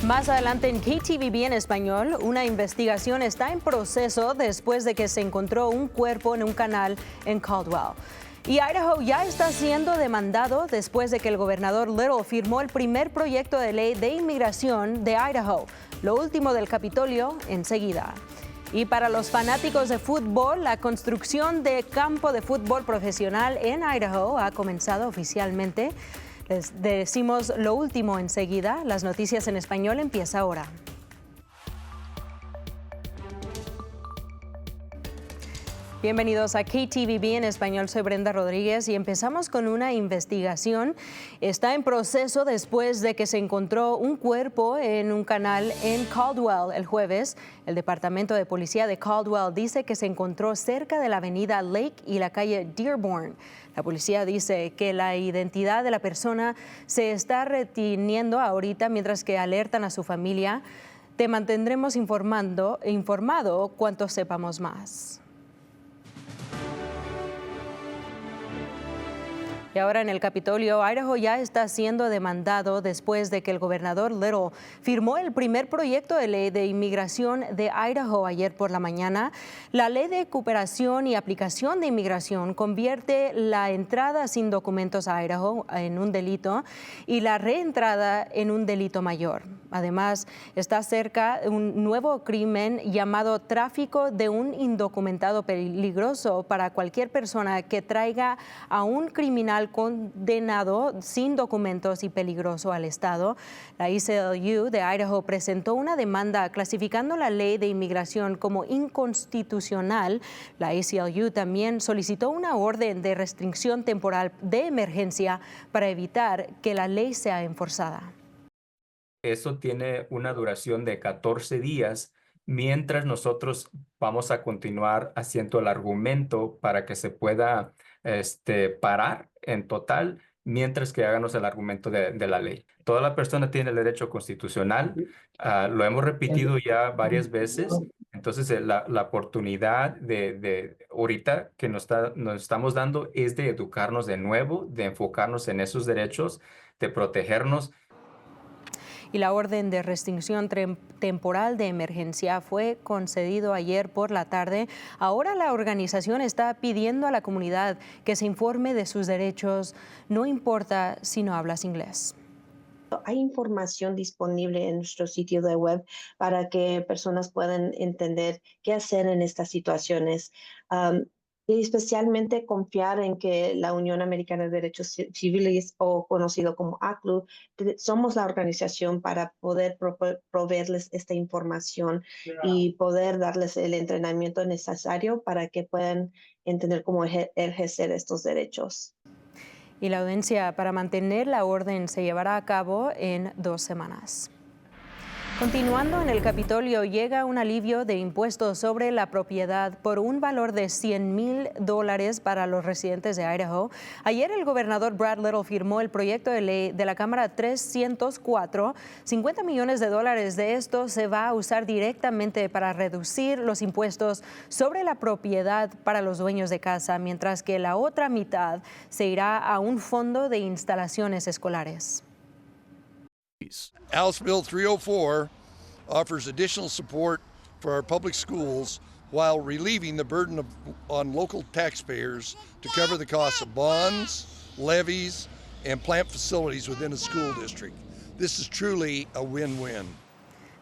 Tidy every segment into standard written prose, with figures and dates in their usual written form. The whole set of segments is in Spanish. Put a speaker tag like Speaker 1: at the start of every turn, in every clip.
Speaker 1: Más adelante en KTVB en español, una investigación está en proceso después de que se encontró un cuerpo en un canal en Caldwell. Y Idaho ya está siendo demandado después de que el gobernador Little firmó el primer proyecto de ley de inmigración de Idaho. Lo último del Capitolio enseguida. Y para los fanáticos de fútbol, la construcción de campo de fútbol profesional en Idaho ha comenzado oficialmente. Les decimos lo último enseguida. Las noticias en español empieza ahora. Bienvenidos a KTVB en español, soy Brenda Rodríguez y empezamos con una investigación. Está en proceso después de que se encontró un cuerpo en un canal en Caldwell el jueves. El Departamento de Policía de Caldwell dice que se encontró cerca de la avenida Lake y la calle Dearborn. La policía dice que la identidad de la persona se está reteniendo ahorita mientras que alertan a su familia. Te mantendremos informado cuanto sepamos más. Y ahora en el Capitolio, Idaho ya está siendo demandado después de que el gobernador Little firmó el primer proyecto de ley de inmigración de Idaho ayer por la mañana. La ley de cooperación y aplicación de inmigración convierte la entrada sin documentos a Idaho en un delito y la reentrada en un delito mayor. Además, está cerca un nuevo crimen llamado tráfico de un indocumentado peligroso para cualquier persona que traiga a un criminal condenado sin documentos y peligroso al estado. La ACLU de Idaho presentó una demanda clasificando la ley de inmigración como inconstitucional. La ACLU también solicitó una orden de restricción temporal de emergencia para evitar que la ley sea enforzada.
Speaker 2: Eso tiene una duración de 14 días, mientras nosotros vamos a continuar haciendo el argumento para que se pueda parar en total, mientras que hagamos el argumento de la ley. Toda la persona tiene el derecho constitucional, lo hemos repetido ya varias veces, entonces la oportunidad de ahorita que nos estamos dando es de educarnos de nuevo, de enfocarnos en esos derechos, de protegernos.
Speaker 1: Y la orden de restricción temporal de emergencia fue concedido ayer por la tarde. Ahora la organización está pidiendo a la comunidad que se informe de sus derechos, no importa si no hablas inglés.
Speaker 3: Hay información disponible en nuestro sitio de web para que personas puedan entender qué hacer en estas situaciones. Y especialmente confiar en que la Unión Americana de Derechos Civiles, o conocido como ACLU, somos la organización para poder proveerles esta información y poder darles el entrenamiento necesario para que puedan entender cómo ejercer estos derechos.
Speaker 1: Y la audiencia para mantener la orden se llevará a cabo en 2 semanas. Continuando en el Capitolio, llega un alivio de impuestos sobre la propiedad por un valor de $100,000 para los residentes de Idaho. Ayer el gobernador Brad Little firmó el proyecto de ley de la Cámara 304. $50 millones de esto se va a usar directamente para reducir los impuestos sobre la propiedad para los dueños de casa, mientras que la otra mitad se irá a un fondo de instalaciones escolares.
Speaker 4: House Bill 304 offers additional support for our public schools while relieving the burden on local taxpayers to cover the costs of bonds, levies, and plant facilities within a school district. This is truly a win-win.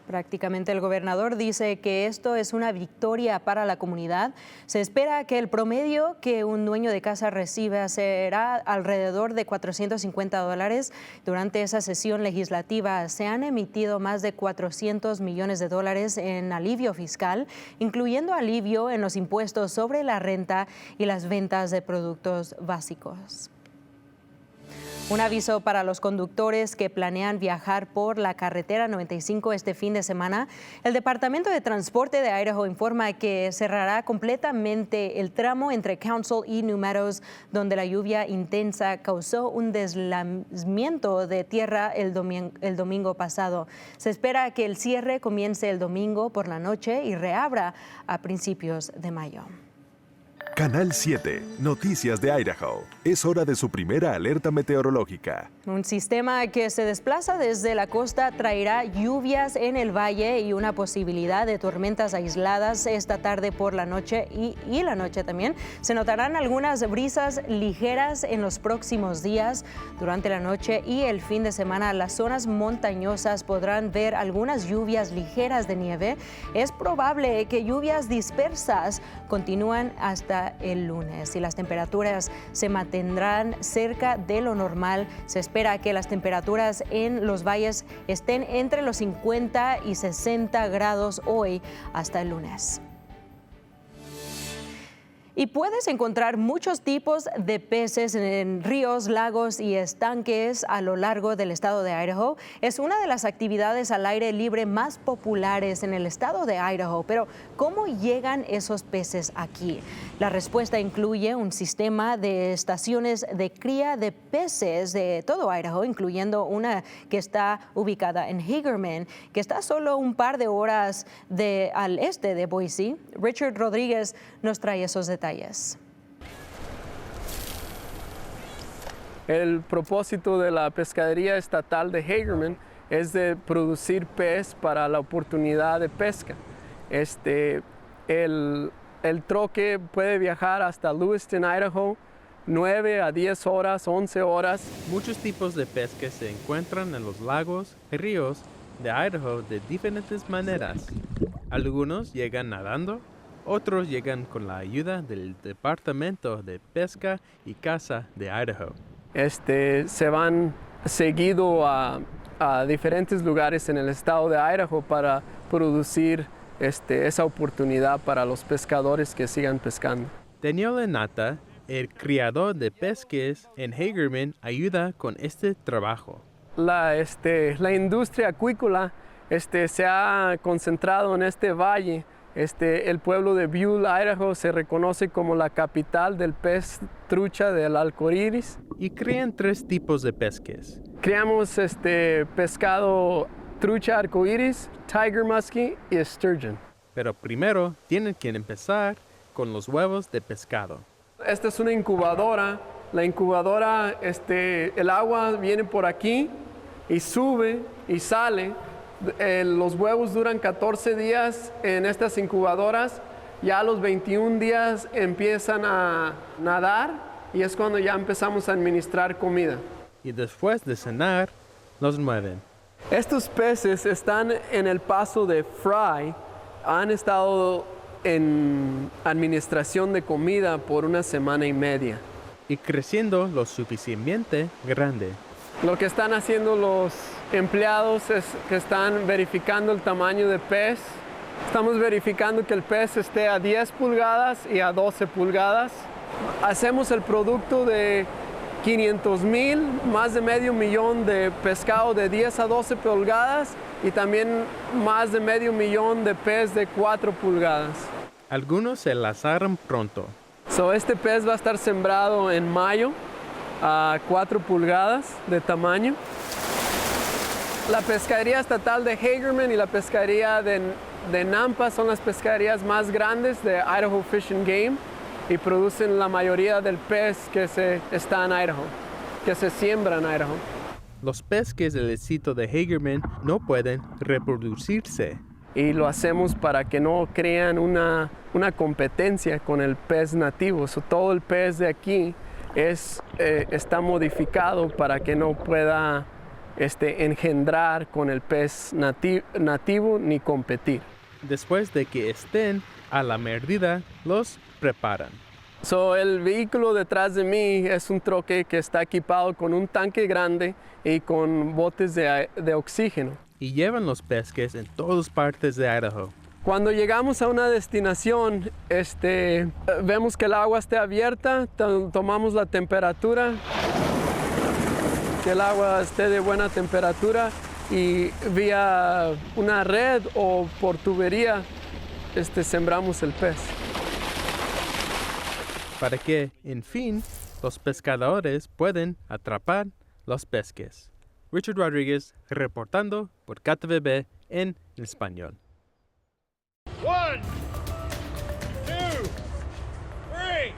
Speaker 1: Prácticamente el gobernador dice que esto es una victoria para la comunidad. Se espera que el promedio que un dueño de casa reciba será alrededor de $450. Durante esa sesión legislativa se han emitido más de $400 millones en alivio fiscal, incluyendo alivio en los impuestos sobre la renta y las ventas de productos básicos. Un aviso para los conductores que planean viajar por la carretera 95 este fin de semana. El Departamento de Transporte de Idaho informa que cerrará completamente el tramo entre Council y New Meadows, donde la lluvia intensa causó un deslizamiento de tierra el domingo pasado. Se espera que el cierre comience el domingo por la noche y reabra a principios de mayo.
Speaker 5: Canal 7, Noticias de Idaho. Es hora de su primera alerta meteorológica.
Speaker 1: Un sistema que se desplaza desde la costa traerá lluvias en el valle y una posibilidad de tormentas aisladas esta tarde por la noche y la noche también. Se notarán algunas brisas ligeras en los próximos días. Durante la noche y el fin de semana, las zonas montañosas podrán ver algunas lluvias ligeras de nieve. Es probable que lluvias dispersas continúen hasta el lunes y las temperaturas se mantendrán cerca de lo normal. Se espera que las temperaturas en los valles estén entre los 50 y 60 grados hoy hasta el lunes. Y puedes encontrar muchos tipos de peces en ríos, lagos y estanques a lo largo del estado de Idaho. Es una de las actividades al aire libre más populares en el estado de Idaho. Pero, ¿cómo llegan esos peces aquí? La respuesta incluye un sistema de estaciones de cría de peces de todo Idaho, incluyendo una que está ubicada en Hagerman, que está solo un par de horas al este de Boise. Richard Rodríguez nos trae esos detalles.
Speaker 6: El propósito de la pescadería estatal de Hagerman es de producir pez para la oportunidad de pesca. El troque puede viajar hasta Lewiston, Idaho, 9 a 10 horas, 11 horas.
Speaker 7: Muchos tipos de pesca se encuentran en los lagos y ríos de Idaho de diferentes maneras. Algunos llegan nadando, otros llegan con la ayuda del Departamento de Pesca y Caza de Idaho.
Speaker 6: Se van seguido a diferentes lugares en el estado de Idaho para producir esa oportunidad para los pescadores que sigan pescando.
Speaker 7: Daniel Lenata, el criador de peces en Hagerman, ayuda con este trabajo.
Speaker 6: La industria acuícola se ha concentrado en este valle. El pueblo de Buhl, Idaho, se reconoce como la capital del pez trucha del arcoíris.
Speaker 7: Y crían 3 tipos de peces.
Speaker 6: Criamos pescado trucha arcoíris, tiger muskie y sturgeon.
Speaker 7: Pero primero tienen que empezar con los huevos de pescado.
Speaker 6: Esta es una incubadora. La incubadora, el agua viene por aquí y sube y sale. Los huevos duran 14 días en estas incubadoras. Ya a los 21 días empiezan a nadar y es cuando ya empezamos a administrar comida.
Speaker 7: Y después de cenar, los mueven.
Speaker 6: Estos peces están en el paso de fry. Han estado en administración de comida por 1 semana y media.
Speaker 7: Y creciendo lo suficientemente grande.
Speaker 6: Lo que están haciendo los empleados es que están verificando el tamaño de pez. Estamos verificando que el pez esté a 10 pulgadas y a 12 pulgadas. Hacemos el producto de 500,000, más de medio millón de pescado de 10 a 12 pulgadas y también más de medio millón de pez de 4 pulgadas.
Speaker 7: Algunos se lanzaron pronto.
Speaker 6: Este pez va a estar sembrado en mayo a 4 pulgadas de tamaño. La pescadería estatal de Hagerman y la pescadería de Nampa son las pescaderías más grandes de Idaho Fish and Game y producen la mayoría del pez que está en Idaho, que se siembra en Idaho.
Speaker 7: Los peces del sitio de Hagerman no pueden reproducirse.
Speaker 6: Y lo hacemos para que no crean una competencia con el pez nativo. Todo el pez de aquí está modificado para que no pueda engendrar con el pez nativo ni competir.
Speaker 7: Después de que estén a la mordida, los preparan.
Speaker 6: El vehículo detrás de mí es un troque que está equipado con un tanque grande y con botes de oxígeno.
Speaker 7: Y llevan los peces en todas partes de Idaho.
Speaker 6: Cuando llegamos a una destinación, vemos que el agua esté abierta, tomamos la temperatura, que el agua esté de buena temperatura y vía una red o por tubería sembramos el pez.
Speaker 7: Para que, en fin, los pescadores puedan atrapar los peces. Richard Rodríguez reportando por KTVB en español.
Speaker 8: 1, 2, 3.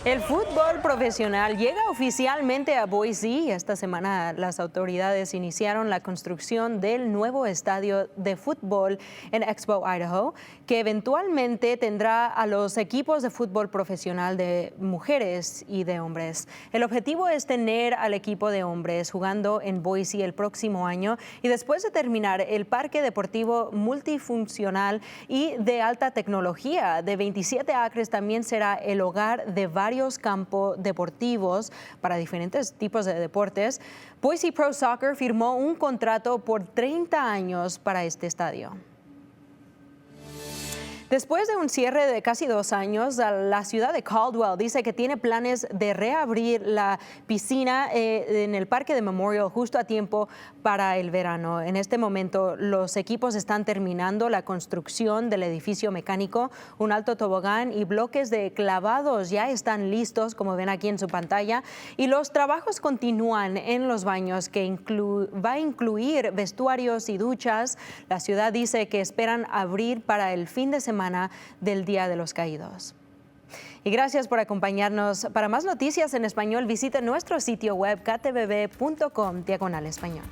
Speaker 1: El fútbol profesional llega oficialmente a Boise. Esta semana las autoridades iniciaron la construcción del nuevo estadio de fútbol en Expo, Idaho, que eventualmente tendrá a los equipos de fútbol profesional de mujeres y de hombres. El objetivo es tener al equipo de hombres jugando en Boise el próximo año y después de terminar el parque deportivo multifuncional y de alta tecnología de 27 acres también será el hogar de varios campos deportivos para diferentes tipos de deportes. Boise Pro Soccer firmó un contrato por 30 años para este estadio. Después de un cierre de casi 2 años, la ciudad de Caldwell dice que tiene planes de reabrir la piscina en el parque de Memorial justo a tiempo para el verano. En este momento, los equipos están terminando la construcción del edificio mecánico. Un alto tobogán y bloques de clavados ya están listos, como ven aquí en su pantalla. Y los trabajos continúan en los baños, que va a incluir vestuarios y duchas. La ciudad dice que esperan abrir para el fin de semana del Día de los Caídos. Y gracias por acompañarnos. Para más noticias en español, visite nuestro sitio web ktvb.com/español.